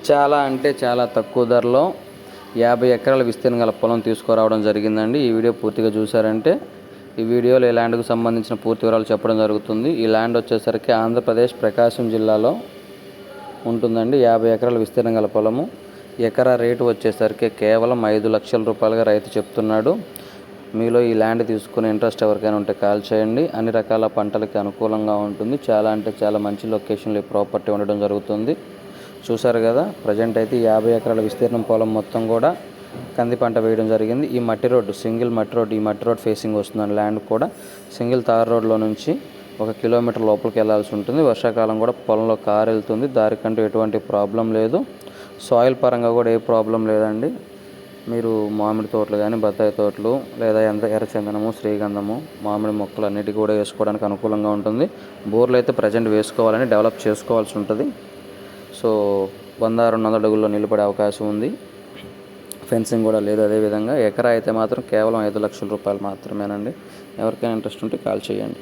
చాలా అంటే చాలా తక్కువ ధరలో 50 ఎకరాల విస్తీర్ణం గల పొలం తీసుకురావడం జరిగిందండి. ఈ వీడియో పూర్తిగా చూసారంటే ఈ వీడియోలో ఈ ల్యాండ్కు సంబంధించిన పూర్తి వివరాలు చెప్పడం జరుగుతుంది. ఈ ల్యాండ్ వచ్చేసరికి ఆంధ్రప్రదేశ్ ప్రకాశం జిల్లాలో ఉంటుందండి. 50 ఎకరాల విస్తీర్ణం గల పొలము. ఎకరా రేటు వచ్చేసరికి కేవలం 5 లక్షల రూపాయలుగా రైతు చెప్తున్నాడు. మీలో ఈ ల్యాండ్ తీసుకునే ఇంట్రెస్ట్ ఎవరికైనా ఉంటే కాల్ చేయండి. అన్ని రకాల పంటలకి అనుకూలంగా ఉంటుంది. చాలా అంటే చాలా మంచి లొకేషన్లో ఈ ప్రాపర్టీ ఉండడం జరుగుతుంది. చూసారు కదా, ప్రజెంట్ అయితే 50 ఎకరాల విస్తీర్ణం పొలం మొత్తం కూడా కంది పంట వేయడం జరిగింది. ఈ మట్టి రోడ్డు సింగిల్ మట్టి రోడ్, ఈ మట్టి రోడ్ ఫేసింగ్ వస్తుందండి. ల్యాండ్ కూడా సింగిల్ తార్ రోడ్లో నుంచి 1 కిలోమీటర్ లోపలికి వెళ్ళాల్సి ఉంటుంది. వర్షాకాలం కూడా పొలంలో కారు వెళ్తుంది. దారికంటూ ఎటువంటి ప్రాబ్లం లేదు. సాయిల్ పరంగా కూడా ఏ ప్రాబ్లం లేదండి. మీరు మామిడి తోటలు కానీ, బత్తాయి తోటలు లేదా ఎర్రచందనము, శ్రీగంధము, మామిడి మొక్కలు అన్నిటికీ కూడా వేసుకోవడానికి అనుకూలంగా ఉంటుంది. బోర్లు అయితే ప్రజెంట్ వేసుకోవాలని డెవలప్ చేసుకోవాల్సి ఉంటుంది. సో 100-200 అడుగుల్లో నిలబడే అవకాశం ఉంది. ఫెన్సింగ్ కూడా లేదు. అదేవిధంగా ఎకరా అయితే మాత్రం కేవలం 5 లక్షల రూపాయలు మాత్రమేనండి. ఎవరికైనా ఇంట్రెస్ట్ ఉంటే కాల్ చేయండి.